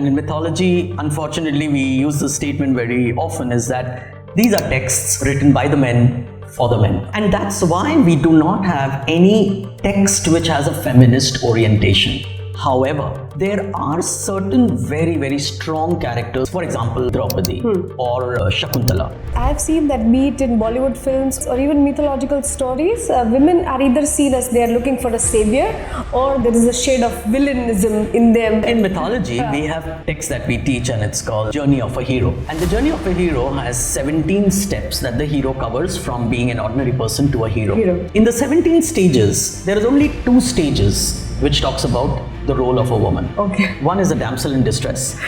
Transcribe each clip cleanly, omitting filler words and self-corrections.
In mythology, unfortunately, we use this statement very often is that these are texts written by the men for the men. And that's why we do not have any text which has a feminist orientation. However, there are certain very strong characters, for example, Draupadi or Shakuntala. I've seen that be it in Bollywood films or even mythological stories, women are either seen as they are looking for a savior or there is a shade of villainism in them. In mythology, we have texts that we teach and it's called Journey of a Hero. And the Journey of a Hero has 17 steps that the hero covers from being an ordinary person to a hero. In the 17 stages, there is only 2 stages which talks about the role of a woman. Okay. One is a damsel in distress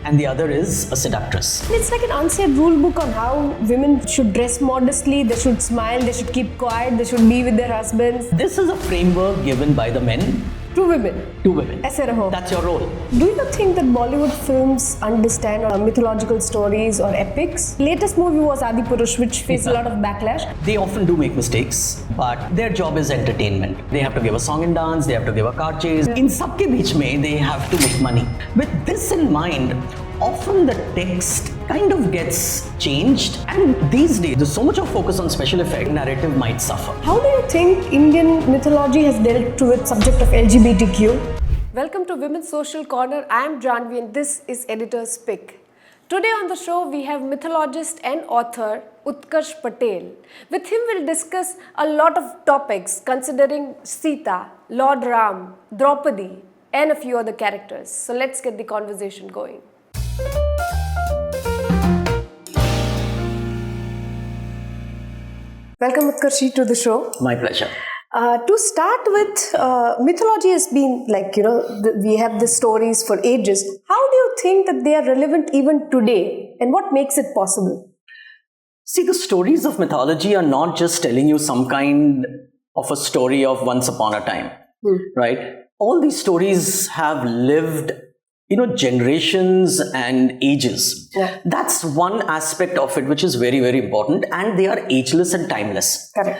and the other is a seductress. It's like an unsaid rule book on how women should dress modestly, they should smile, they should keep quiet, they should be with their husbands. This is a framework given by the men To women. to women. Aise raho. That's your role. Do you think that Bollywood films understand mythological stories or epics? Latest movie was Adipurush, which faced a lot of backlash. They often do make mistakes, but their job is entertainment. They have to give a song and dance, they have to give a car chase. In sabke beech mein, they have to make money. With this in mind, often the text kind of gets changed, and these days there's so much of focus on special effect, narrative might suffer. How do you think Indian mythology has dealt with subject of LGBTQ? Welcome to Women's Social Corner. I am Janvi and this is Editor's Pick. Today on the show we have mythologist and author Utkarsh Patel. With him we'll discuss a lot of topics considering Sita, Lord Ram, Draupadi and a few other characters. So let's get the conversation going. Welcome Utkarshi to the show. My pleasure. To start with, mythology has been like, we have the stories for ages. How do you think that they are relevant even today and what makes it possible? See, the stories of mythology are not just telling you some kind of a story of once upon a time, right? All these stories have lived generations and ages. Yeah. That's one aspect of it which is very important, and they are ageless and timeless. Correct.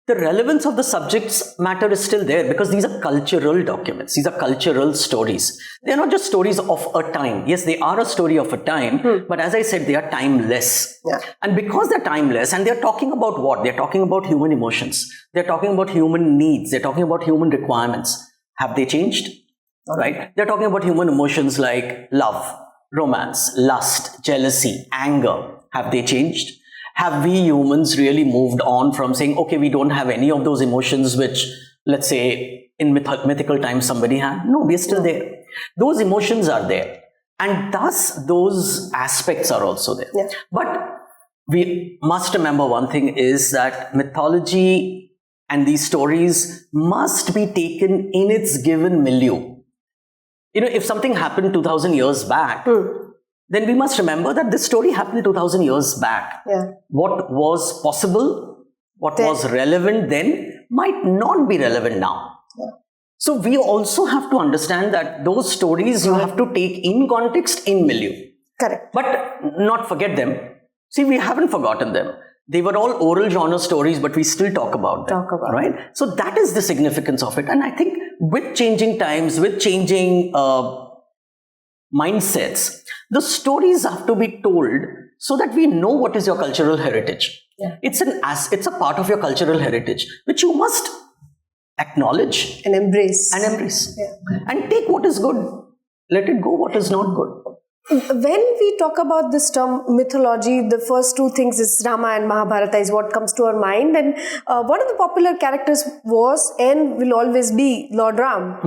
The relevance of the subject's matter is still there because these are cultural documents. These are cultural stories. They are not just stories of a time. Yes, they are a story of a time, but as I said, they are timeless. Yeah. And because they're timeless, and they're talking about what? They're talking about human emotions. They're talking about human needs. They're talking about human requirements. Have they changed? Right? They're talking about human emotions like love, romance, lust, jealousy, anger. Have they changed? Have we humans really moved on from saying, okay, we don't have any of those emotions which, let's say, in mythical times somebody had? No, we're still there. Those emotions are there. And thus, those aspects are also there. Yeah. But we must remember one thing is that mythology and these stories must be taken in its given milieu. If something happened 2000 years back, then we must remember that this story happened 2000 years back. Yeah. What was possible, what was relevant then might not be relevant now. Yeah. So we also have to understand that those stories you have to take in context, in milieu. Correct. But not forget them. See, we haven't forgotten them. They were all oral genre stories, but we still talk about them. Right? So that is the significance of it. And I think with changing times, with changing mindsets, the stories have to be told so that we know what is your cultural heritage. Yeah. It's a part of your cultural heritage, which you must acknowledge and embrace. Yeah. And take what is good. Let it go what is not good. When we talk about this term mythology, the first 2 things is Rama and Mahabharata is what comes to our mind. And one of the popular characters was and will always be Lord Ram.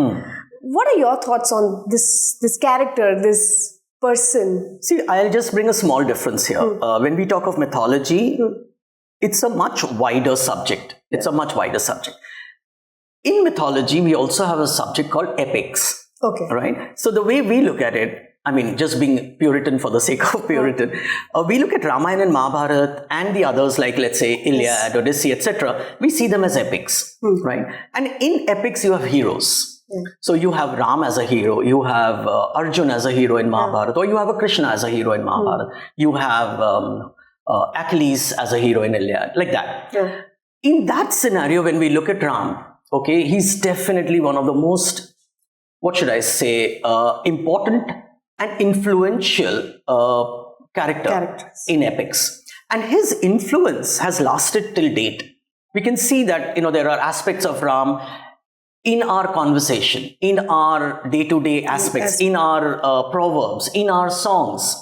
What are your thoughts on this character, this person? See, I'll just bring a small difference here. When we talk of mythology, it's a much wider subject. It's a much wider subject. In mythology, we also have a subject called epics. Okay. Right? So the way we look at it, I mean, just being Puritan for the sake of Puritan, we look at Ramayana and Mahabharata and the others like, let's say, Iliad, Odyssey, etc. We see them as epics, right? And in epics, you have heroes. So you have Ram as a hero, you have Arjun as a hero in Mahabharata, or you have a Krishna as a hero in Mahabharata. You have Achilles as a hero in Iliad, like that. Yeah. In that scenario, when we look at Ram, okay, he's definitely one of the most, what should I say, important and influential Characters. in epics. And his influence has lasted till date. We can see that, there are aspects of Ram in our conversation, in our day-to-day aspects, in our proverbs, in our songs,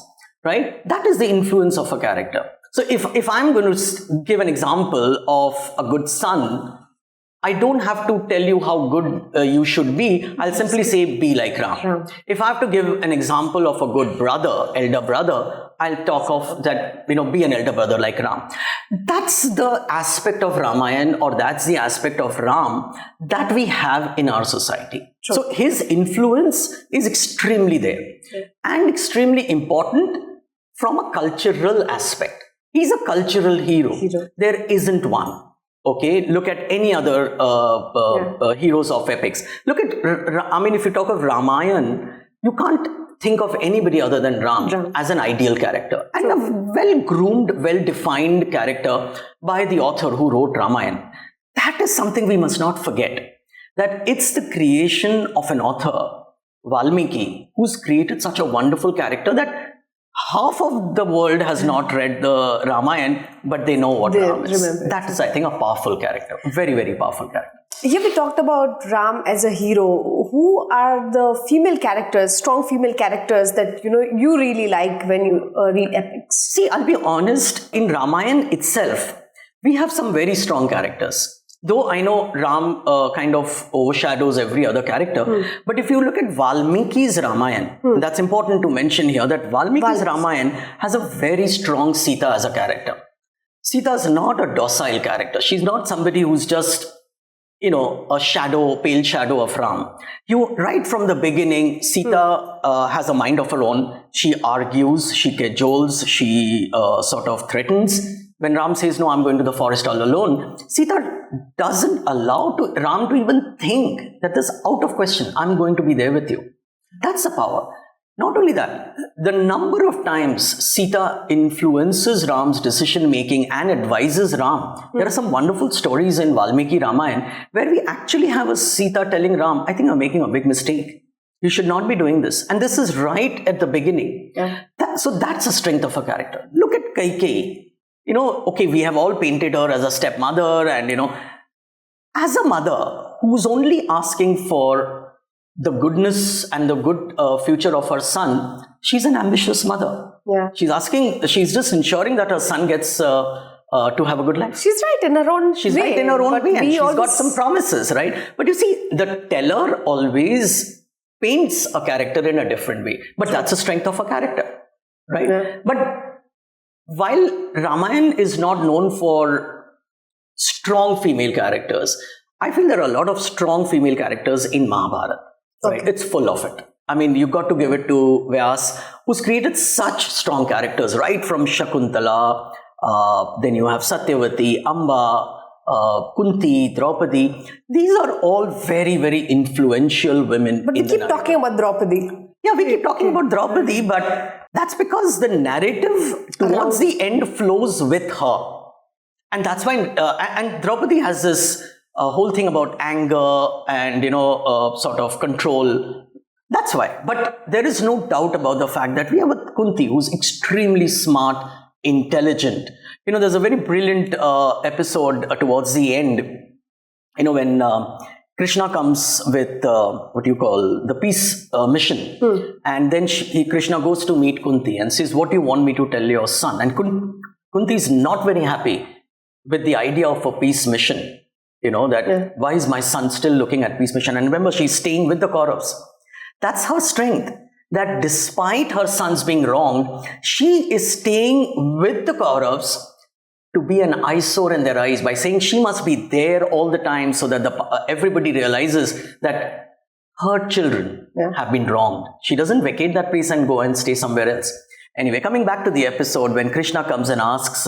right? That is the influence of a character. So if I'm going to give an example of a good son, I don't have to tell you how good you should be. I'll simply say, be like Ram. If I have to give an example of a good brother, elder brother, I'll talk of that, be an elder brother like Ram. That's the aspect of Ramayana, or that's the aspect of Ram that we have in our society. Sure. So his influence is extremely there and extremely important from a cultural aspect. He's a cultural hero. There isn't one. Okay, look at any other heroes of epics. Look at, if you talk of Ramayana, you can't think of anybody other than Ram as an ideal character. And a well-groomed, well-defined character by the author who wrote Ramayana. That is something we must not forget. That it's the creation of an author, Valmiki, who's created such a wonderful character that half of the world has not read the Ramayana, but they know what Ram is. That is, I think, a powerful character. Very, very powerful character. Here we talked about Ram as a hero. Who are the female characters, strong female characters that you really like when you read epics? See, I'll be honest, in Ramayana itself, we have some very strong characters. Though I know Ram kind of overshadows every other character, but if you look at Valmiki's Ramayana, that's important to mention here, that Valmiki's Ramayana has a very strong Sita as a character. Sita is not a docile character. She's not somebody who's just, a pale shadow of Ram. Right from the beginning, Sita has a mind of her own. She argues, she cajoles, she sort of threatens. When Ram says, no, I'm going to the forest all alone, Sita doesn't allow Ram to even think that this is out of question. I'm going to be there with you. That's the power. Not only that, the number of times Sita influences Ram's decision making and advises Ram. There are some wonderful stories in Valmiki Ramayana where we actually have a Sita telling Ram, I think you're making a big mistake. You should not be doing this. And this is right at the beginning. So that's the strength of a character. Look at Kaikeyi. We have all painted her as a stepmother and, as a mother who's only asking for the goodness and the good future of her son, she's an ambitious mother. She's just ensuring that her son gets to have a good life. She's right in her own way. She's right in her own way, and she's got some promises, right? But you see, the teller always paints a character in a different way. But that's the strength of a character, right? But while Ramayana is not known for strong female characters, I feel there are a lot of strong female characters in Mahabharata. Right? It's full of it. You've got to give it to Vyas, who's created such strong characters, right from Shakuntala, then you have Satyavati, Amba, Kunti, Draupadi. These are all very, very influential women. But we keep talking about Draupadi. Yeah, we keep talking about Draupadi, but that's because the narrative towards the end flows with her. And that's why, and Draupadi has this whole thing about anger and, sort of control. That's why. But there is no doubt about the fact that we have a Kunti who's extremely smart, intelligent. There's a very brilliant episode towards the end, when Krishna comes with the peace mission. And then Krishna goes to meet Kunti and says, what do you want me to tell your son? And Kunti is not very happy with the idea of a peace mission. Why is my son still looking at peace mission? And remember, she's staying with the Kauravas. That's her strength. That despite her sons being wronged, she is staying with the Kauravas to be an eyesore in their eyes by saying she must be there all the time so that everybody realizes that her children have been wronged. She doesn't vacate that place and go and stay somewhere else. Anyway, coming back to the episode when Krishna comes and asks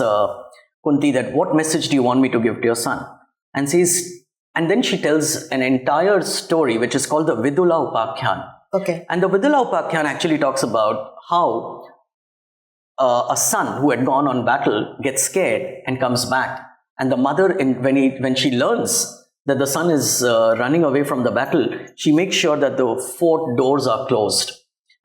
Kunti that, what message do you want me to give to your son? And then she tells an entire story which is called the Vidula Upakhyan. Okay. And the Vidula Upakhyan actually talks about how a son who had gone on battle gets scared and comes back. And the mother, when she learns that the son is running away from the battle, she makes sure that the fort doors are closed.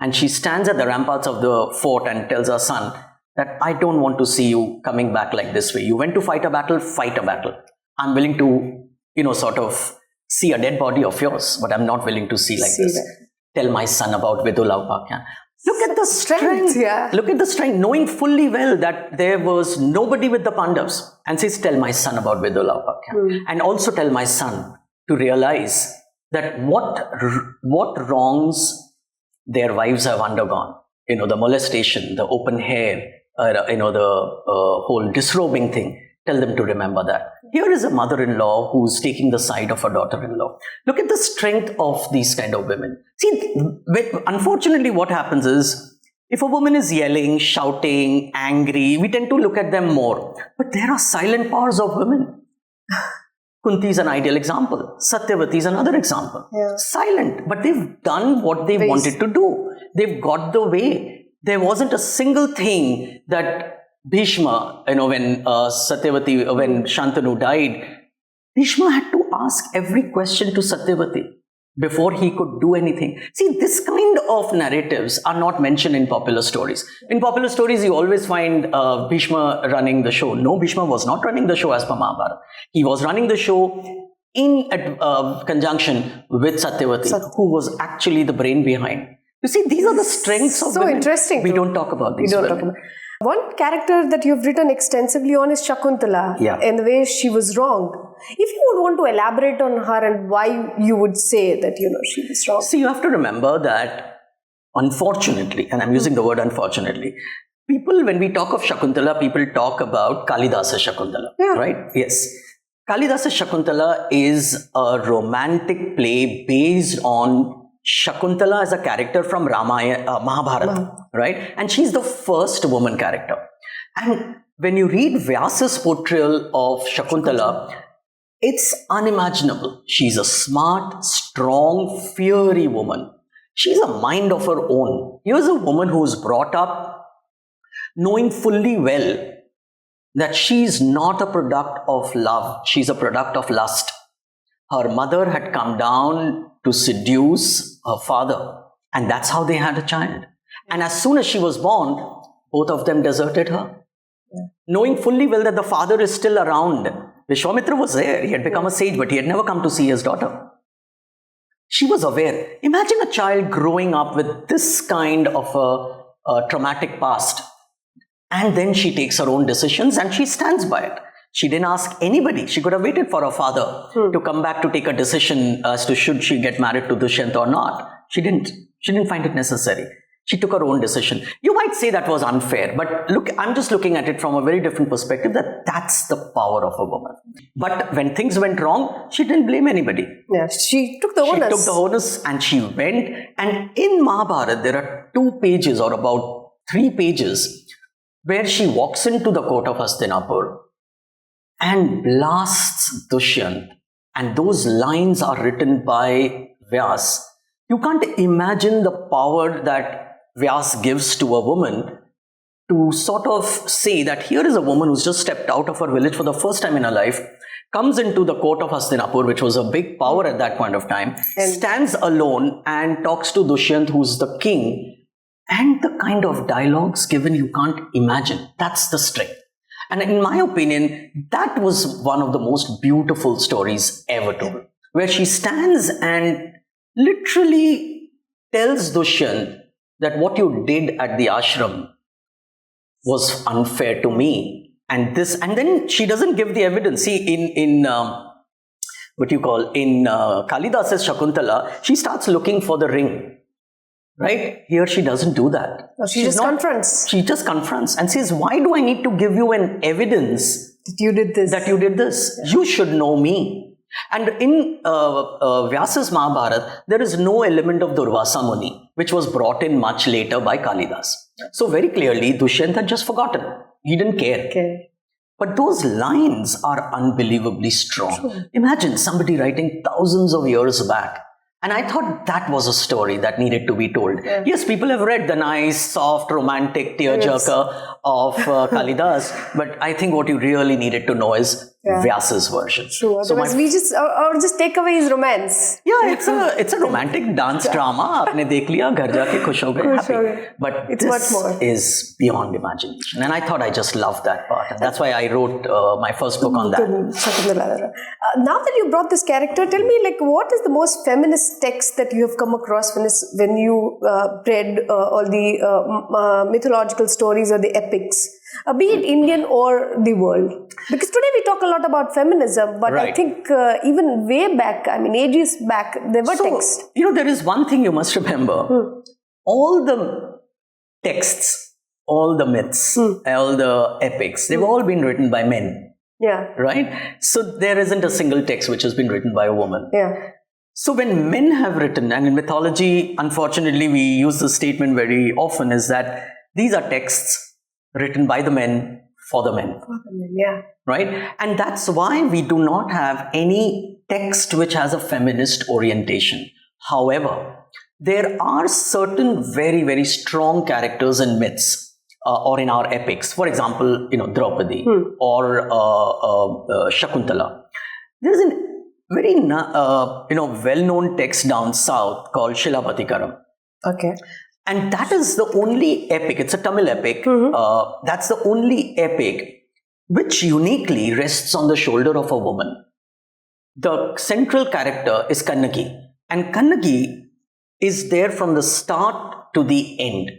And she stands at the ramparts of the fort and tells her son that I don't want to see you coming back like this way. You went to fight a battle, fight a battle. I'm willing to, sort of see a dead body of yours, but I'm not willing to see like this. Tell my son about Vidulaupak. Look at the strength. Look at the strength, knowing fully well that there was nobody with the Pandavas. And says, tell my son about Vidulaupak. And also tell my son to realize that what wrongs their wives have undergone. The molestation, the open hair, the whole disrobing thing. Tell them to remember that. Here is a mother-in-law who's taking the side of her daughter-in-law. Look at the strength of these kind of women. See, unfortunately what happens is, if a woman is yelling, shouting, angry, we tend to look at them more. But there are silent powers of women. Kunti is an ideal example. Satyavati is another example. Silent, but they've done what they wanted to do. They've got the way. There wasn't a single thing that Bhishma, when Satyavati, when Shantanu died, Bhishma had to ask every question to Satyavati before he could do anything. See, this kind of narratives are not mentioned in popular stories. In popular stories, you always find Bhishma running the show. No, Bhishma was not running the show as per Mahabharata. He was running the show in conjunction with Satyavati, who was actually the brain behind. You see, these are the strengths of women. So interesting. We don't talk about these women. One character that you've written extensively on is Shakuntala, and the way she was wronged. If you would want to elaborate on her and why you would say that, she was wrong. See, you have to remember that, unfortunately, and I'm using the word unfortunately, people, when we talk of Shakuntala, people talk about Kalidasa's Shakuntala, right? Yes. Kalidasa's Shakuntala is a romantic play based on Shakuntala as a character from Mahabharata, right? And she's the first woman character. And when you read Vyasa's portrayal of Shakuntala, it's unimaginable. She's a smart, strong, fiery woman. She's a mind of her own. Here's a woman who's brought up knowing fully well that she's not a product of love. She's a product of lust. Her mother had come down to seduce her father, and that's how they had a child. And as soon as she was born, both of them deserted her. Knowing fully well that the father is still around. Vishwamitra was there, he had become a sage, but he had never come to see his daughter. She was aware. Imagine a child growing up with this kind of a traumatic past, and then she takes her own decisions and she stands by it. She didn't ask anybody. She could have waited for her father to come back to take a decision as to should she get married to Dushyanta or not. She didn't. She didn't find it necessary. She took her own decision. You might say that was unfair, but look, I'm just looking at it from a very different perspective, that's the power of a woman. But when things went wrong, she didn't blame anybody. Yeah, she took the onus. She took the onus and she went. And in Mahabharata, there are 2 pages or about 3 pages where she walks into the court of Hastinapur and blasts Dushyant. And those lines are written by Vyas. You can't imagine the power that Vyas gives to a woman to sort of say that here is a woman who's just stepped out of her village for the first time in her life, comes into the court of Hastinapur, which was a big power at that point of time, stands alone and talks to Dushyant, who's the king, and the kind of dialogues given you can't imagine. That's the strength. And in my opinion, that was one of the most beautiful stories ever told, where she stands and literally tells Dushyant that what you did at the ashram was unfair to me. And then she doesn't give the evidence. See, in Kalidasa's Shakuntala, she starts looking for the ring. Right? Here she doesn't do that. No, she just confronts. She just confronts and says, why do I need to give you an evidence that you did this? Yeah. You should know me. And in Vyasa's Mahabharata, there is no element of Durvasa Muni, which was brought in much later by Kalidas. So very clearly, Dushyant had just forgotten. He didn't care. Okay. But those lines are unbelievably strong. True. Imagine somebody writing thousands of years back. And I thought that was a story that needed to be told. Yeah. Yes, people have read the nice, soft, romantic tearjerker of Kalidas, but I think what you really needed to know is Vyasa's version. True. Otherwise, we just or just take away his romance. Yeah, it's a romantic dance drama. आपने देख लिया, घर जाके खुश हो गए, happy. But it's much more. Is beyond imagination, and I thought I just loved that part, and that's why I wrote my first book on that. Now that you brought this character, tell me, like, what is the most feminist text that you have come across when you read all the mythological stories or the epics? Be it Indian or the world. Because today we talk a lot about feminism, but I think even way back, I mean ages back, there were texts. There is one thing you must remember. All the texts, all the myths, all the epics, they've all been written by men. Yeah. Right? So there isn't a single text which has been written by a woman. Yeah. So when men have written, and in mythology, unfortunately, we use the statement very often, is that these are texts written by the men for the men. For the men, yeah. Right? And that's why we do not have any text which has a feminist orientation. However, there are certain very, very strong characters in myths or in our epics. For example, Draupadi or Shakuntala. There's a very well-known text down south called Shilapatikaram. Okay. And that is the only epic, it's a Tamil epic, that's the only epic which uniquely rests on the shoulder of a woman. The central character is Kannagi, and Kannagi is there from the start to the end.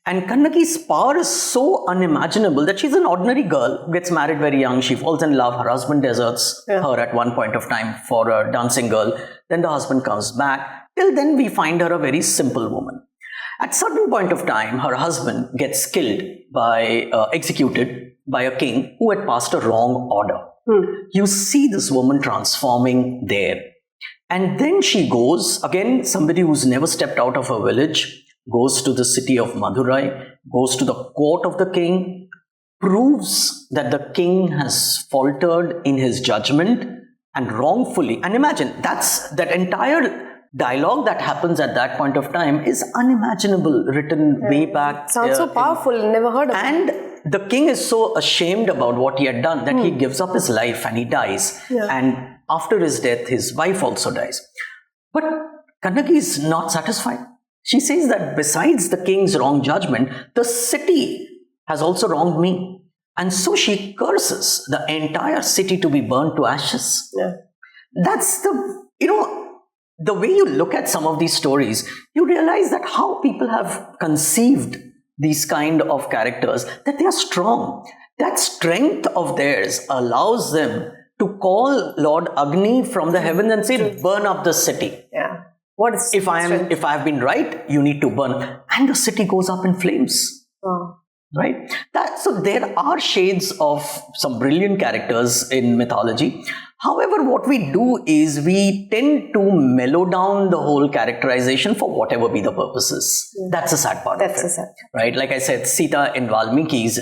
And Kannagi's power is so unimaginable that she's an ordinary girl, gets married very young, she falls in love, her husband deserts her at one point of time for a dancing girl, then the husband comes back. Till then we find her a very simple woman. At certain point of time, her husband gets killed executed by a king who had passed a wrong order. You see this woman transforming there. And then she goes, again, somebody who's never stepped out of her village, goes to the city of Madurai, goes to the court of the king, proves that the king has faltered in his judgment and wrongfully. And imagine, that entire dialogue that happens at that point of time is unimaginable, written way back. Sounds so powerful, never heard of it. And the king is so ashamed about what he had done that he gives up his life and he dies. And after his death, his wife also dies. But Kannagi is not satisfied. She says that besides the king's wrong judgment, the city has also wronged me. And so she curses the entire city to be burned to ashes. That's the way you look at some of these stories, you realize that how people have conceived these kind of characters, that they are strong. That strength of theirs allows them to call Lord Agni from the heavens and say, burn up the city. Yeah. What is if I have been right, you need to burn. And the city goes up in flames. Oh. Right? So there are shades of some brilliant characters in mythology. However, what we do is we tend to mellow down the whole characterization for whatever be the purposes. That's the sad part of it. Right? Like I said, Sita in Valmiki's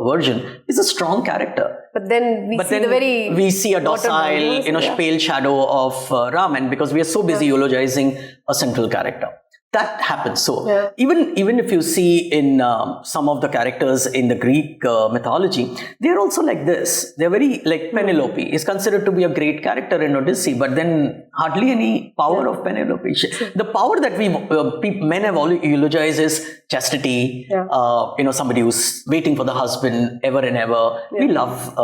version is a strong character. But then we see a docile, pale shadow of Raman because we are so busy eulogizing a central character. That happens. So even if you see in some of the characters in the Greek mythology, they're also like this. They're very like Penelope is considered to be a great character in Odyssey, but then hardly any power of Penelope. The power that men have all eulogized is chastity. Somebody who's waiting for the husband ever and ever. We love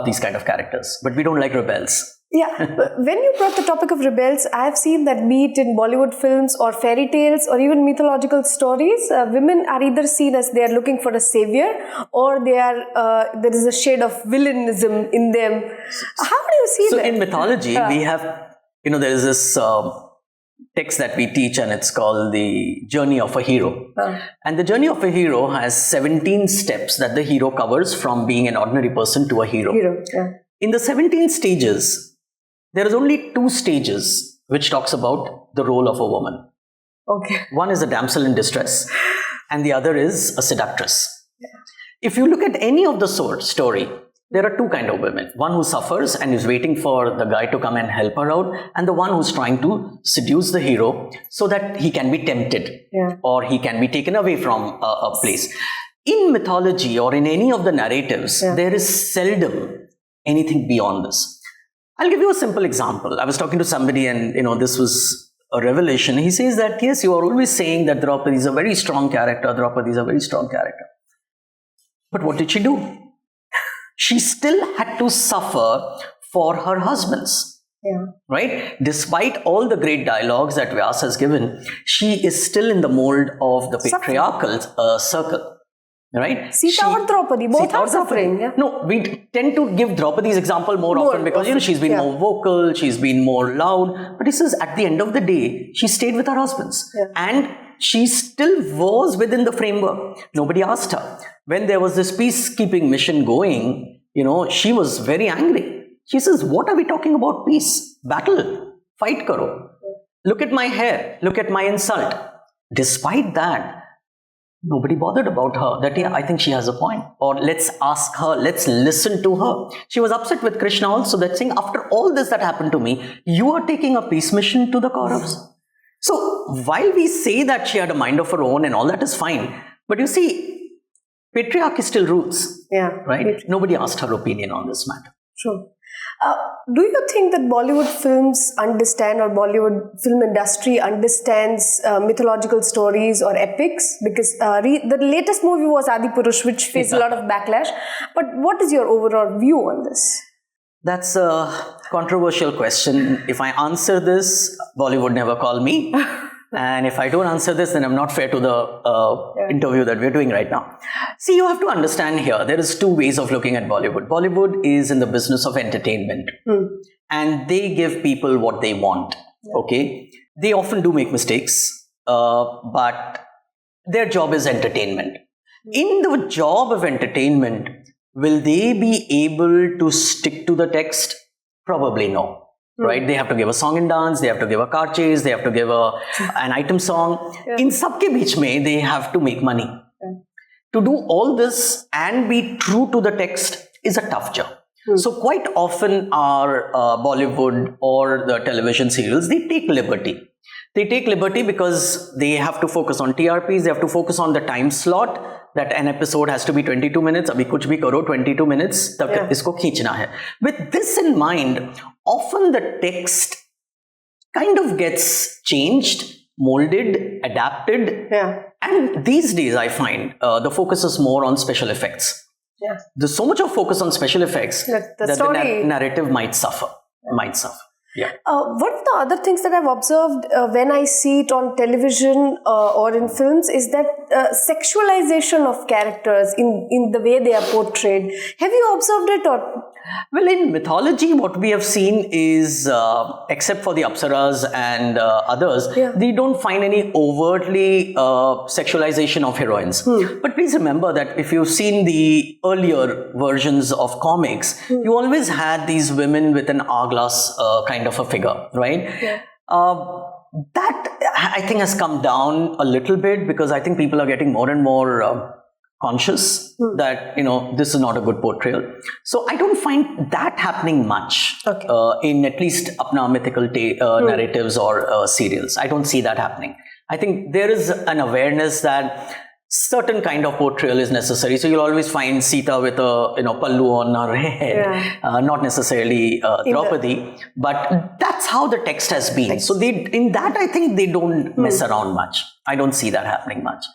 these kind of characters, but we don't like rebels. When you brought the topic of rebels, I have seen that be it in Bollywood films or fairy tales or even mythological stories, women are either seen as they are looking for a savior or there is a shade of villainism in them. How do you see that? So in mythology, we have, there is this text that we teach and it's called the journey of a hero. And the journey of a hero has 17 steps that the hero covers from being an ordinary person to a hero. In the 17 stages, there is only 2 stages which talks about the role of a woman. Okay. One is a damsel in distress and the other is a seductress. If you look at any of the story, there are 2 kinds of women. One who suffers and is waiting for the guy to come and help her out, and the one who's trying to seduce the hero so that he can be tempted or he can be taken away from a place. in mythology or in any of the narratives, there is seldom anything beyond this. I'll give you a simple example. I was talking to somebody and, this was a revelation. He says that, yes, you are always saying that Draupadi is a very strong character. Draupadi is a very strong character. But what did she do? She still had to suffer for her husbands. Yeah. Right? Despite all the great dialogues that Vyas has given, she is still in the mold of the patriarchal circle. Right? Sita or Draupadi, both are suffering. Yeah? No, we tend to give Draupadi's example more often because, she's been more vocal, she's been more loud. But he says at the end of the day, she stayed with her husbands. Yeah. And she still was within the framework. Nobody asked her. When there was this peacekeeping mission going, she was very angry. She says, what are we talking about peace? Battle. Fight karo. Look at my hair. Look at my insult. Despite that, nobody bothered about her. That, I think she has a point. Or let's ask her, let's listen to her. She was upset with Krishna also, that saying, after all this that happened to me, you are taking a peace mission to the Kauravas. So, while we say that she had a mind of her own and all that is fine, but you see, patriarchy still rules. Yeah. Right? Nobody asked her opinion on this matter. Sure. Do you think that Bollywood films understand, or Bollywood film industry understands mythological stories or epics? Because the latest movie was Adipurush, which faced a lot of backlash. But what is your overall view on this? That's a controversial question. If I answer this, Bollywood never call me. And if I don't answer this, then I'm not fair to the interview that we're doing right now. See, you have to understand here, there is two ways of looking at Bollywood. Bollywood is in the business of entertainment. And they give people what they want. Okay? They often do make mistakes, but their job is entertainment. In the job of entertainment, will they be able to stick to the text? Probably no. Right? They have to give a song and dance, they have to give a car chase, they have to give an item song. In sabke beech mein, they have to make money. To do all this and be true to the text is a tough job. So quite often our Bollywood or the television serials, they take liberty. They take liberty because they have to focus on TRPs, they have to focus on the time slot, that an episode has to be 22 minutes, abhi kuch bhi karo, 22 minutes, tak isko kheenchna hai. With this in mind, often the text kind of gets changed, molded, adapted. And these days I find the focus is more on special effects. There's so much of focus on special effects that the narrative might suffer. Yeah. One of the other things that I've observed when I see it on television or in films is that sexualization of characters in the way they are portrayed. Have you observed it? Or? Well, in mythology, what we have seen is, except for the Apsaras and others, they don't find any overtly sexualization of heroines. But please remember that if you've seen the earlier versions of comics, you always had these women with an hourglass kind of a figure, right? That, I think, has come down a little bit because I think people are getting more and more conscious that, this is not a good portrayal. So I don't find that happening much in at least apna mythical narratives or serials. I don't see that happening. I think there is an awareness that certain kind of portrayal is necessary. So you'll always find Sita with a pallu on her head, not necessarily Draupadi, but that's how the text has been. So in that I think they don't mess around much. I don't see that happening much.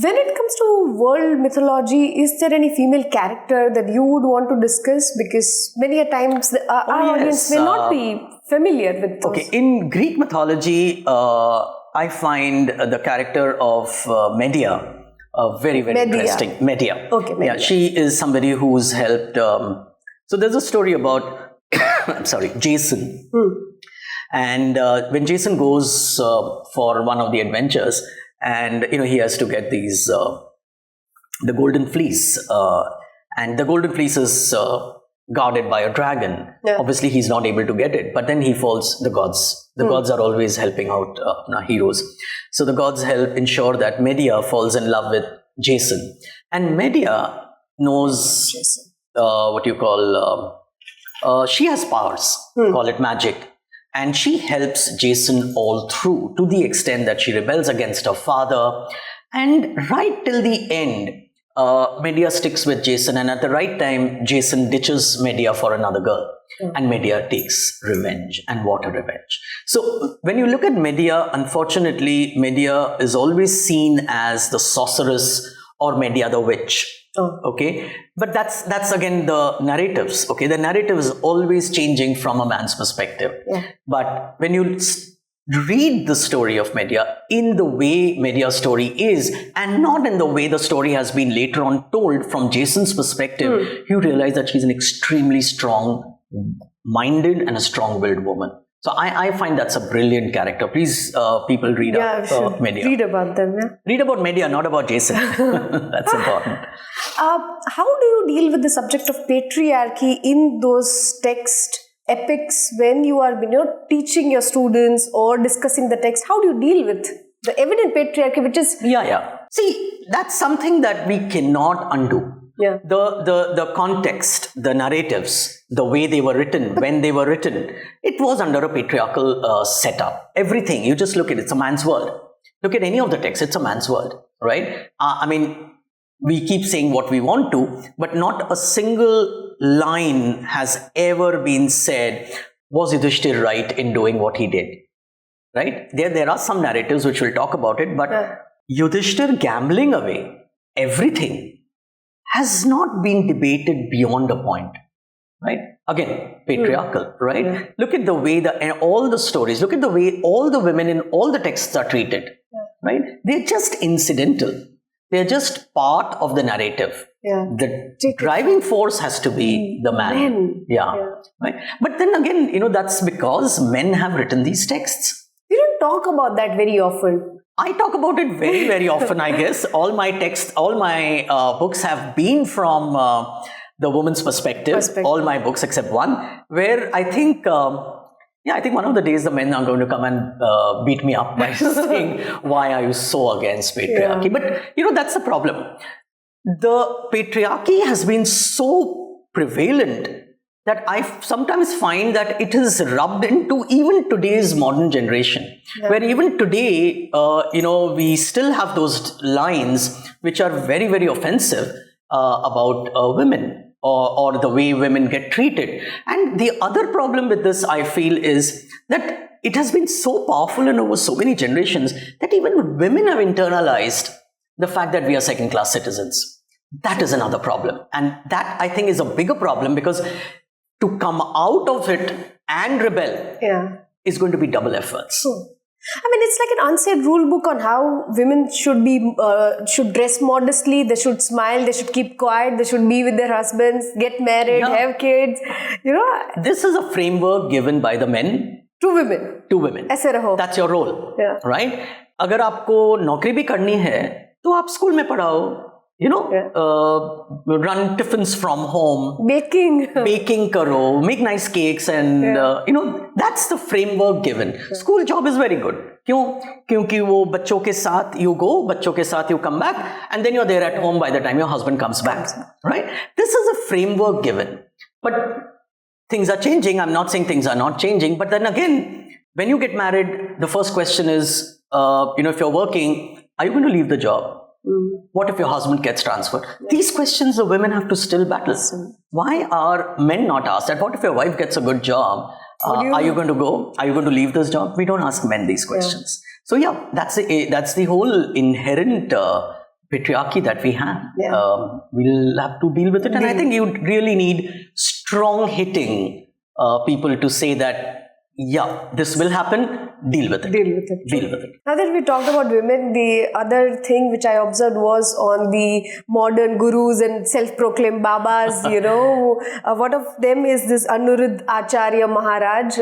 When it comes to world mythology, is there any female character that you would want to discuss? Because many a times our audience may not be familiar with those. Okay, in Greek mythology, I find the character of Medea very, very interesting. Medea. Okay, Medea. Yeah, she is somebody who's helped. So there's a story about, Jason. And when Jason goes for one of the adventures, and he has to get these the golden fleece, and the golden fleece is guarded by a dragon. Obviously, he's not able to get it, but then he falls. The gods are always helping out heroes. So the gods help ensure that Medea falls in love with Jason, and Medea knows what you call. She has powers. Call it magic. And she helps Jason all through to the extent that she rebels against her father. And right till the end, Medea sticks with Jason, and at the right time, Jason ditches Medea for another girl. And Medea takes revenge. And what a revenge. So when you look at Medea, unfortunately, Medea is always seen as the sorceress or Medea the witch. Okay, but that's again the narratives. Okay, the narrative is always changing from a man's perspective. But when you read the story of Medea in the way Medea's story is, and not in the way the story has been later on told from Jason's perspective, you realize that she's an extremely strong-minded and a strong-willed woman. So I find that's a brilliant character. Please, people read about Medea. Read about them. Read about Medea, not about Jason. That's important. How do you deal with the subject of patriarchy in those text epics when you are teaching your students or discussing the text? How do you deal with the evident patriarchy, which is... See, that's something that we cannot undo. The context, the narratives, the way they were written, when they were written, it was under a patriarchal setup. Everything, you just look at it, it's a man's world. Look at any of the texts, it's a man's world, right? I mean, we keep saying what we want to, but not a single line has ever been said, was Yudhishthir right in doing what he did, right? There are some narratives which will talk about it, but Yudhishthir gambling away everything has not been debated beyond a point, right? Again, patriarchal, right? Look at the way all the stories, look at the way all the women in all the texts are treated, right? They're just incidental. They're just part of the narrative. The driving force has to be the man. Right? But then again, that's because men have written these texts. We don't talk about that very often. I talk about it very, very often, I guess. All my texts, all my books have been from the woman's perspective. All my books except one, where I think, I think one of the days the men are going to come and beat me up by saying, why are you so against patriarchy? But, that's the problem. The patriarchy has been so prevalent that I sometimes find that it is rubbed into even today's modern generation, where even today, we still have those lines which are very, very offensive about women or the way women get treated. And the other problem with this, I feel, is that it has been so powerful and over so many generations that even women have internalized the fact that we are second-class citizens. That is another problem. And that, I think, is a bigger problem, because to come out of it and rebel is going to be double efforts. I mean, it's like an unsaid rule book on how women should dress modestly, they should smile, they should keep quiet, they should be with their husbands, get married, have kids. This is a framework given by the men to women. ऐसे रहो. That's your role, right? अगर आपको नौकरी भी करनी है, तो आप स्कूल में पढ़ाओ. Run tiffins from home, baking karo, make nice cakes, and that's the framework given. School job is very good. क्यों? क्योंकि वो बच्चों के साथ you go, बच्चों के साथ you come back, and then you're there at home by the time your husband comes back, right? This is a framework given. But things are changing. I'm not saying things are not changing, but then again, when you get married, the first question is, if you're working, are you going to leave the job? What if your husband gets transferred? These questions the women have to still battle. Why are men not asked that? What if your wife gets a good job? Are you going to go? Are you going to leave this job? We don't ask men these questions. So that's the whole inherent patriarchy that we have. We'll have to deal with it. And I think you really need strong hitting people to say that, this will happen, deal with it. Now that we talked about women, the other thing which I observed was on the modern gurus and self-proclaimed babas, one of them is this Anuruddha Acharya Maharaj.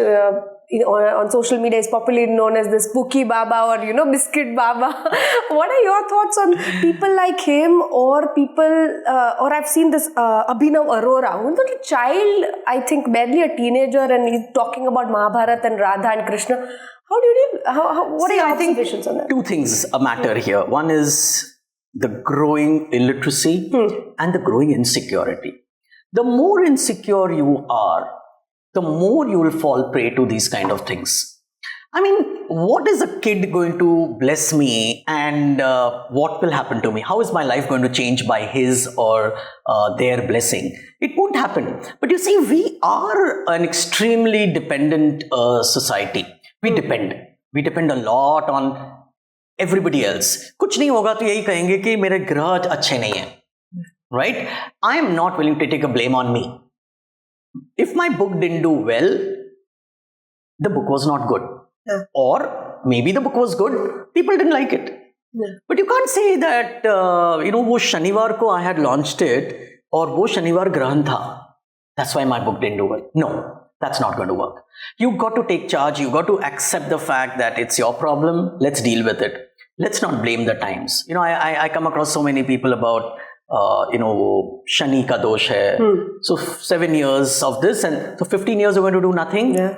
On social media is popularly known as the spooky baba or biscuit baba. What are your thoughts on people like him, or people or I've seen this Abhinav Arora, who's not a child, I think barely a teenager, and he's talking about Mahabharata and Radha and Krishna. How do you deal? What are your observations on that? Two things matter here. One is the growing illiteracy and the growing insecurity. The more insecure you are, the more you will fall prey to these kind of things. I mean, what is a kid going to bless me, and what will happen to me? How is my life going to change by his or their blessing? It won't happen. But you see, we are an extremely dependent society. We depend a lot on everybody else. कुछ नहीं होगा तो यही कहेंगे कि मेरे ग्रह अच्छे नहीं हैं. Right? I am not willing to take a blame on me. If my book didn't do well, the book was not good. Yeah. Or maybe the book was good, people didn't like it. Yeah. But you can't say that, वो शनिवार को I had launched it और वो शनिवार ग्रहण था. That's why my book didn't do well. No, that's not going to work. You've got to take charge. You've got to accept the fact that it's your problem. Let's deal with it. Let's not blame the times. I come across so many people about Shani ka dosh hai. So 7 years of this, and so 15 years you're going to do nothing. Yeah.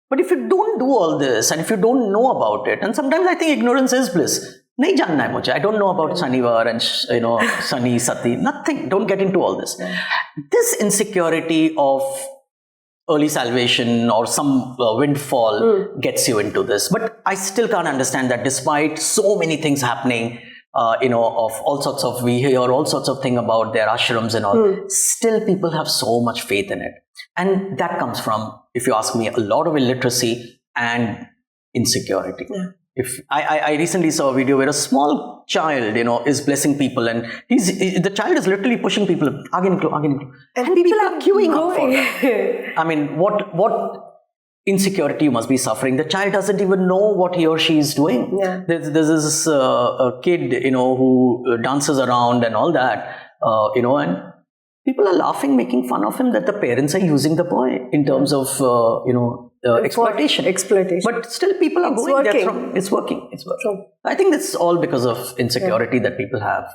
But if you don't do all this, and if you don't know about it, and sometimes I think ignorance is bliss. Nahi janna hai mujhe. I don't know about Shanivar and Shani, Sati, nothing. Don't get into all this. Yeah. This insecurity of early salvation or some windfall gets you into this. But I still can't understand that despite so many things happening, of all sorts of, we hear all sorts of things about their ashrams and all, still people have so much faith in it. And that comes from, if you ask me, a lot of illiteracy and insecurity. Yeah. If I recently saw a video where a small child, is blessing people, and the child is literally pushing people, aage niklo. And people are queuing up for it. I mean, what insecurity you must be suffering. The child doesn't even know what he or she is doing. Yeah. There's this a kid, who dances around and all that, and people are laughing, making fun of him, that the parents are using the boy in terms of, exploitation. But still people are going there. It's working. True. I think it's all because of insecurity that people have,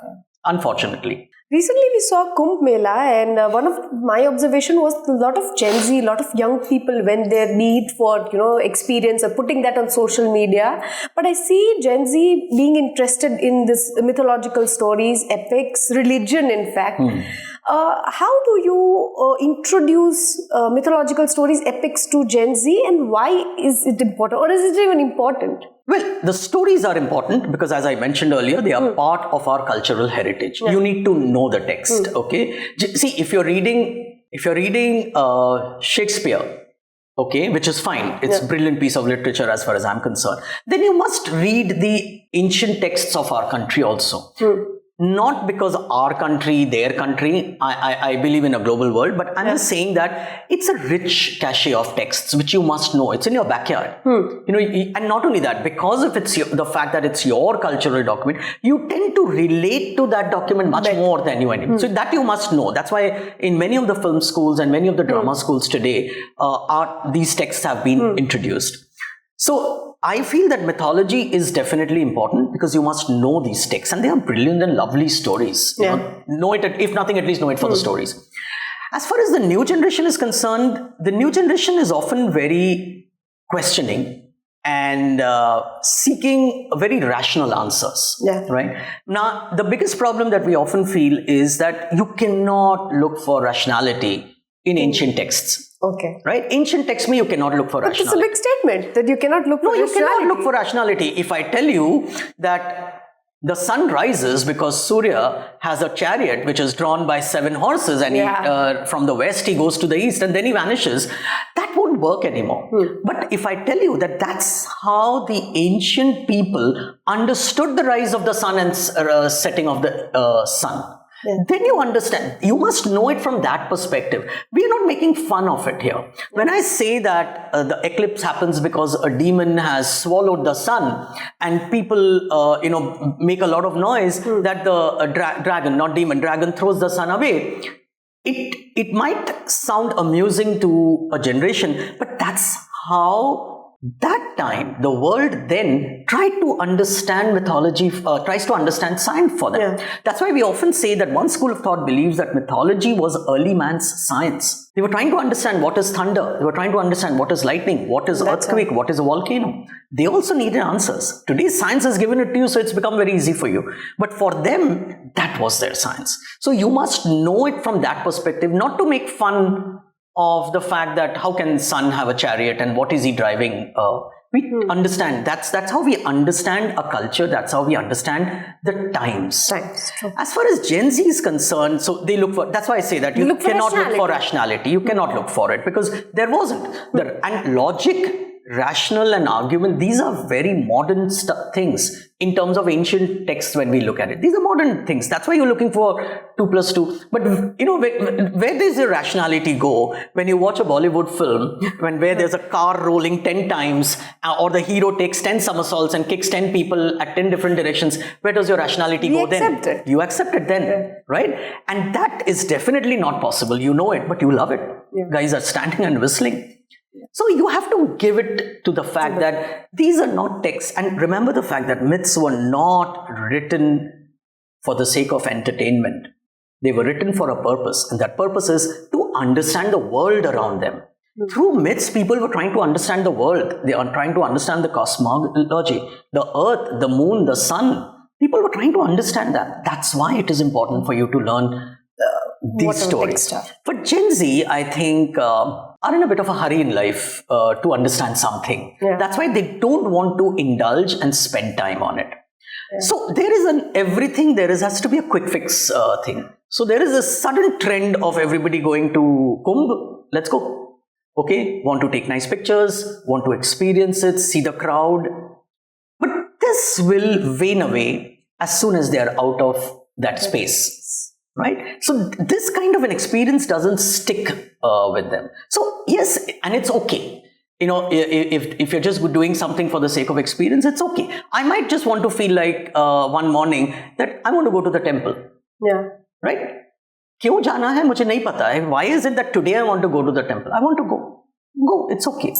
unfortunately. Recently we saw Kumbh Mela, and one of my observation was a lot of Gen Z, a lot of young people when their need for, experience or putting that on social media. But I see Gen Z being interested in this mythological stories, epics, religion in fact. How do you introduce mythological stories, epics to Gen Z, and why is it important, or is it even important? Well, the stories are important because, as I mentioned earlier, they are part of our cultural heritage. Yeah. You need to know the text, okay? See, if you're reading Shakespeare, okay, which is fine, it's a brilliant piece of literature as far as I'm concerned, then you must read the ancient texts of our country also. Not because our country, their country, I believe in a global world, but I'm just saying that it's a rich cache of texts which you must know. It's in your backyard. And not only that, because of the fact that it's your cultural document, you tend to relate to that document much more than you anyone. So that you must know. That's why in many of the film schools and many of the drama schools today, these texts have been introduced. So I feel that mythology is definitely important because you must know these texts, and they are brilliant and lovely stories. Know it, if nothing, at least know it for the stories. As far as the new generation is concerned, the new generation is often very questioning and seeking very rational answers. Right? Now, the biggest problem that we often feel is that you cannot look for rationality in ancient texts. Okay. Right? Ancient texts you cannot look for rationality. It's a big statement that you cannot look for rationality. No, you cannot look for rationality. If I tell you that the sun rises because Surya has a chariot which is drawn by 7 horses, and he, from the west he goes to the east and then he vanishes, that won't work anymore. But if I tell you that that's how the ancient people understood the rise of the sun and setting of the sun, then you understand. You must know it from that perspective. We are not making fun of it here. When I say that the eclipse happens because a demon has swallowed the sun, and people, make a lot of noise that the dragon throws the sun away. It might sound amusing to a generation, but that's how that time the world then tried to understand mythology, tries to understand science for them. That's why we often say that one school of thought believes that mythology was early man's science. They were trying to understand what is thunder, they were trying to understand what is lightning, what is earthquake, what is a volcano. They also needed answers. Today's science has given it to you, so it's become very easy for you. But for them, that was their science. So you must know it from that perspective, not to make fun of the fact that how can sun have a chariot and what is he driving We understand. That's how we understand a culture. That's how we understand the times. True. As far as Gen Z is concerned, so they look for. That's why I say that you cannot look for rationality. You cannot look for it because there wasn't. And logic, rational, and argument. These are very modern things in terms of ancient texts. When we look at it, these are modern things. That's why you're looking for 2 + 2. But where does the rationality go when you watch a Bollywood film where there's a car rolling 10 times or the hero takes 10 somersaults and kicks 10 people at 10 different directions? Where does your rationality go then? You accept it then, right? And that is definitely not possible. You know it, but you love it. Guys are standing and whistling. So you have to give it to the fact that these are not texts. And remember the fact that myths were not written for the sake of entertainment. They were written for a purpose. And that purpose is to understand the world around them. Through myths, people were trying to understand the world. They are trying to understand the cosmology, the earth, the moon, the sun. People were trying to understand that. That's why it is important for you to learn these stories. But Gen Z, I think, are in a bit of a hurry in life to understand something. That's why they don't want to indulge and spend time on it. So there is everything there has to be a quick fix thing. So there is a sudden trend of everybody going to Kumbh. Let's go. Okay, want to take nice pictures, want to experience it, see the crowd. But this will wane away as soon as they are out of that space. Right? So this kind of an experience doesn't stick with them. So yes, and it's okay. If you're just doing something for the sake of experience, it's okay. I might just want to feel like one morning that I want to go to the temple. Right? Kyun jana hai? Mujhe nahi pata hai. Why is it that today I want to go to the temple? I want to go. Go. It's okay.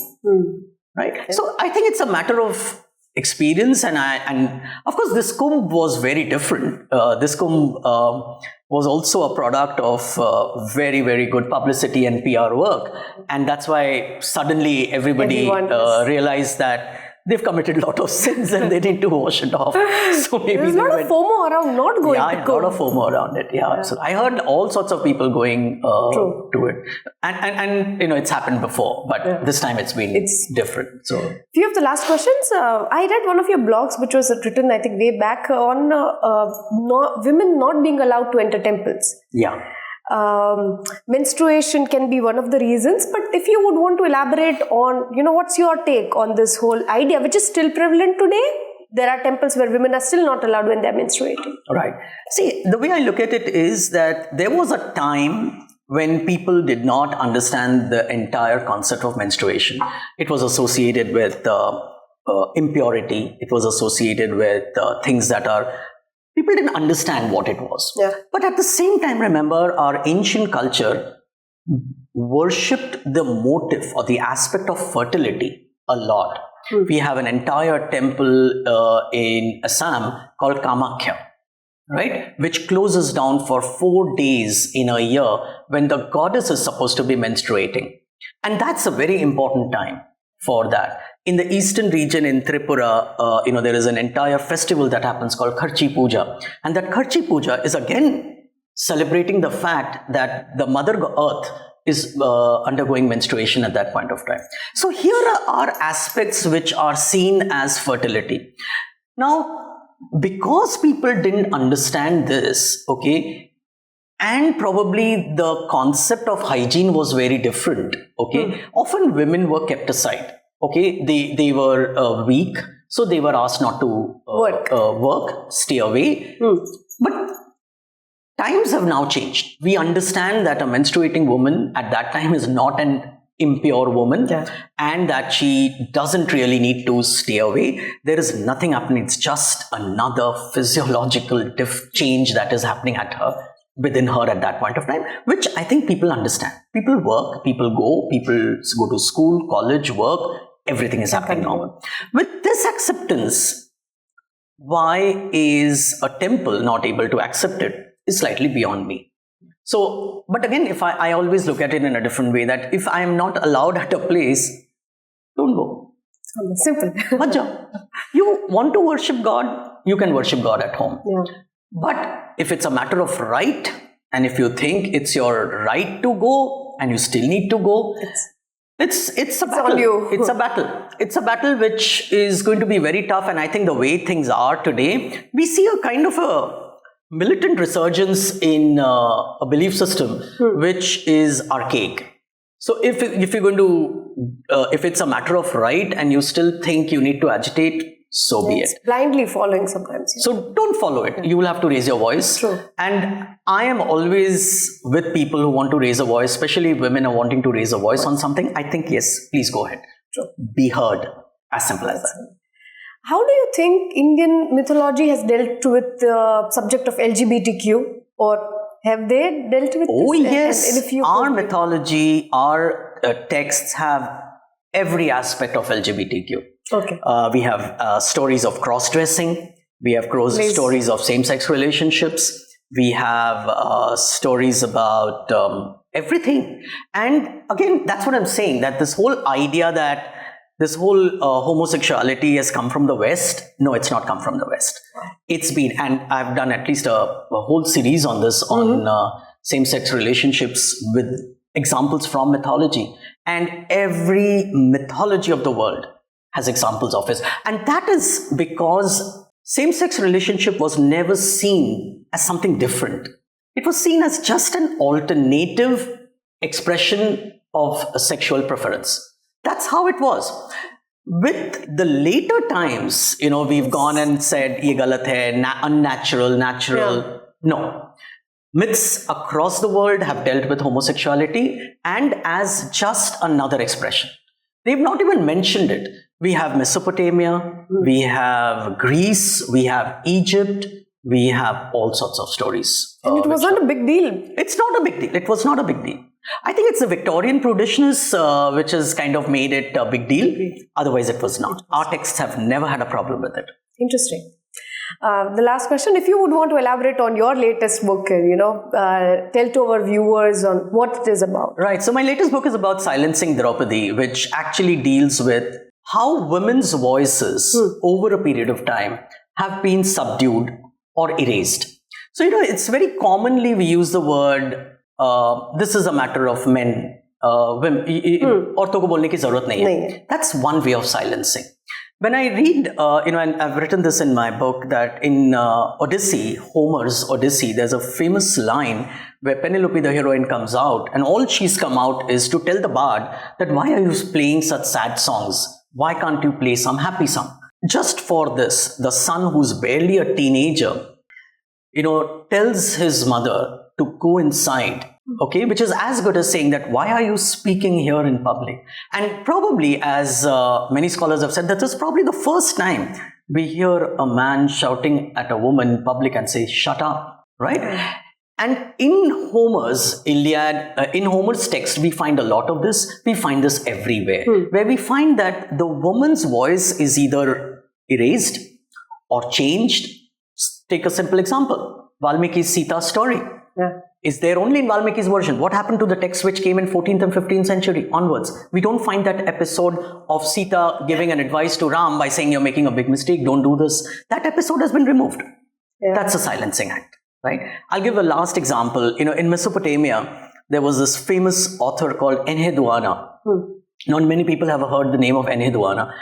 Right? So I think it's a matter of experience, and of course this Kumbh was very different. This Kumbh was also a product of very, very good publicity and PR work, and that's why suddenly everybody realized that they've committed a lot of sins and they need to wash it off. So maybe there's a lot of FOMO around not going to Kumbh. A lot of FOMO around it. So I heard all sorts of people going to it, and it's happened before, but this time it's different. So few of the last questions. I read one of your blogs, which was written, I think, way back on women not being allowed to enter temples. Menstruation can be one of the reasons, but if you would want to elaborate on, what's your take on this whole idea, which is still prevalent today? There are temples where women are still not allowed when they're menstruating. Right. See, the way I look at it is that there was a time when people did not understand the entire concept of menstruation. It was associated with impurity. It was associated with things that are... People didn't understand what it was. But at the same time, remember, our ancient culture worshipped the motive or the aspect of fertility a lot. We have an entire temple in Assam called Kamakhya, right? Which closes down for 4 days in a year when the goddess is supposed to be menstruating. And that's a very important time for that. In the eastern region in Tripura, there is an entire festival that happens called Kharchi Puja. And that Kharchi Puja is again celebrating the fact that the Mother Earth is undergoing menstruation at that point of time. So here are aspects which are seen as fertility. Now, because people didn't understand this, and probably the concept of hygiene was very different, often women were kept aside. They were weak, so they were asked not to work, stay away. But times have now changed. We understand that a menstruating woman at that time is not an impure woman, and that she doesn't really need to stay away. There is nothing happening. It's just another physiological change that is happening within her at that point of time, which I think people understand. People work, people go to school, college, work. Everything is happening normal. With this acceptance, why is a temple not able to accept it is slightly beyond me. So, but again, if I always look at it in a different way, that if I am not allowed at a place, don't go. Simple. You want to worship God, you can worship God at home. But if it's a matter of right, and if you think it's your right to go and you still need to go, It's a battle. on you. It's a battle. It's a battle which is going to be very tough. And I think the way things are today, we see a kind of a militant resurgence in a belief system which is archaic. So if you're going to, if it's a matter of right and you still think you need to agitate, so be it. Blindly following sometimes. Yeah. So don't follow it. You will have to raise your voice. True. And I am always with people who want to raise a voice, especially women are wanting to raise a voice on something. I think, yes, please go ahead. True. Be heard. As simple as that. How do you think Indian mythology has dealt with the subject of LGBTQ, or have they dealt with Oh, this? yes. And if you our mythology, our texts have every aspect of LGBTQ. Okay. We have stories of cross-dressing. We have stories of same-sex relationships. We have stories about everything. And again, that's what I'm saying, that this whole idea that this whole homosexuality has come from the West. No, it's not come from the West. It's been, and I've done at least a whole series on this, on same-sex relationships with examples from mythology. And every mythology of the world has examples of it. And that is because same-sex relationship was never seen as something different. It was seen as just an alternative expression of a sexual preference. That's how it was. With the later times, we've gone and said, ye galat hai, unnatural, natural. Yeah. No. Myths across the world have dealt with homosexuality and as just another expression. They've not even mentioned it. We have Mesopotamia, we have Greece, we have Egypt, we have all sorts of stories. And it was not a big deal. It's not a big deal. It was not a big deal. I think it's the Victorian prudishness which has kind of made it a big deal. Otherwise, it was not. Our texts have never had a problem with it. Interesting. The last question, if you would want to elaborate on your latest book and, tell to our viewers on what it is about. Right. So my latest book is about silencing Draupadi, which actually deals with how women's voices over a period of time have been subdued or erased. So, it's very commonly we use the word, this is a matter of men, women, औरतों को बोलने की जरूरत नहीं है. That's one way of silencing. When I read, and I've written this in my book, that in Odyssey, Homer's Odyssey, there's a famous line where Penelope, the heroine, comes out, and all she's come out is to tell the bard that why are you playing such sad songs? Why can't you play some happy song? Just for this, the son, who's barely a teenager, tells his mother to go inside, okay, which is as good as saying that why are you speaking here in public? And probably, as many scholars have said, that is probably the first time we hear a man shouting at a woman in public and say, shut up, right? And in Homer's Iliad, in Homer's text, we find a lot of this. We find this everywhere, where we find that the woman's voice is either erased or changed. Take a simple example, Valmiki's Sita story. Yeah. Is there only in Valmiki's version. What happened to the text which came in 14th and 15th century onwards? We don't find that episode of Sita giving an advice to Ram by saying, you're making a big mistake, don't do this. That episode has been removed. Yeah. That's a silencing act, right? I'll give a last example. In Mesopotamia, there was this famous author called Enheduanna. Not many people have heard the name of Enheduanna.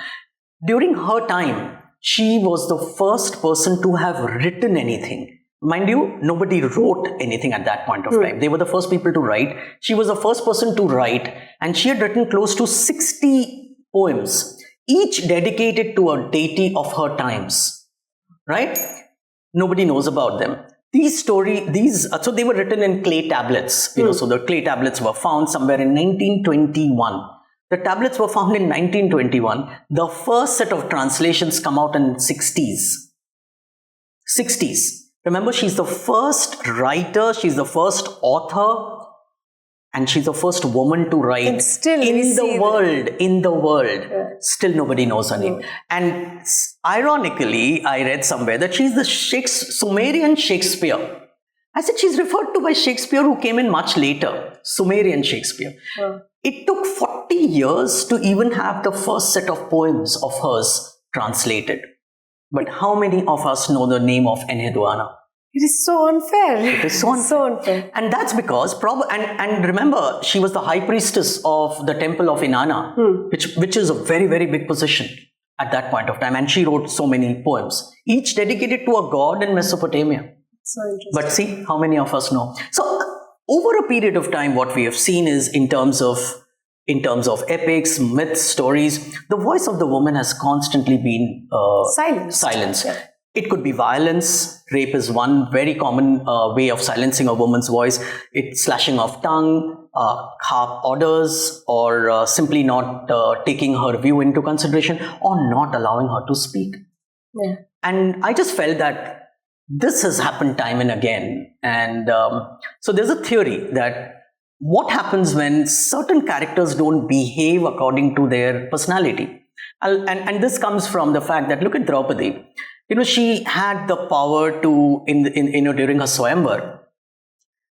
During her time, she was the first person to have written anything. Mind you, nobody wrote anything at that point of time. They were the first people to write. She was the first person to write, and she had written close to 60 poems, each dedicated to a deity of her times, right? Nobody knows about them. So they were written in clay tablets, so the clay tablets were found somewhere in 1921. The tablets were found in 1921. The first set of translations come out in 60s. Remember, she's the first writer, she's the first author, and she's the first woman to write in the world. Yeah. Still nobody knows her name. And ironically, I read somewhere that she's the Sumerian Shakespeare. I said she's referred to by Shakespeare, who came in much later, Sumerian Shakespeare. Yeah. It took 40 years to even have the first set of poems of hers translated. But how many of us know the name of Enheduanna? It is so unfair. It is so unfair. So unfair. And that's because, and remember, she was the high priestess of the temple of Inanna, which is a very, very big position at that point of time. And she wrote so many poems, each dedicated to a god in Mesopotamia. So interesting. But see, how many of us know? So over a period of time, what we have seen is in terms of epics, myths, stories, the voice of the woman has constantly been silenced. Yeah. It could be violence. Rape is one very common way of silencing a woman's voice. It's slashing of tongue, harp orders, or simply not taking her view into consideration, or not allowing her to speak. Yeah. And I just felt that this has happened time and again. And so there's a theory that what happens when certain characters don't behave according to their personality. And this comes from the fact that, look at Draupadi. She had the power to, during her Swayamvar,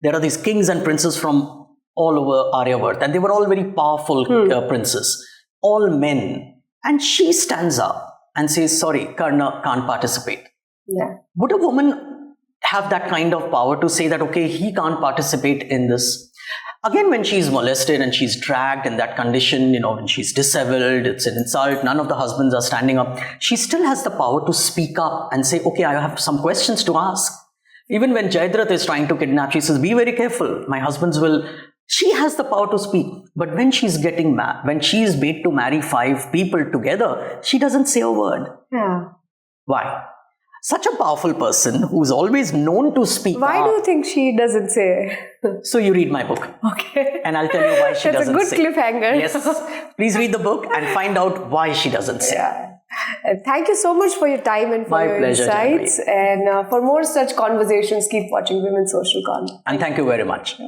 there are these kings and princes from all over Aryavart, and they were all very powerful princes, all men. And she stands up and says, sorry, Karna can't participate. Yeah. Would a woman have that kind of power to say that, okay, he can't participate in this? Again, when she's molested and she's dragged in that condition, when she's disheveled, it's an insult, none of the husbands are standing up, she still has the power to speak up and say, okay, I have some questions to ask. Even when Jayadratha is trying to kidnap, she says, be very careful, my husbands will... She has the power to speak. But when she's getting when she's made to marry 5 people together, she doesn't say a word. Yeah. Why? Such a powerful person who's always known to speak. Why do you think she doesn't say? So you read my book. Okay. And I'll tell you why she doesn't say. That's a good cliffhanger. Yes. Please read the book and find out why she doesn't say. Yeah. Thank you so much for your time and for your insights. And for more such conversations, keep watching Women's Social Corner. And thank you very much.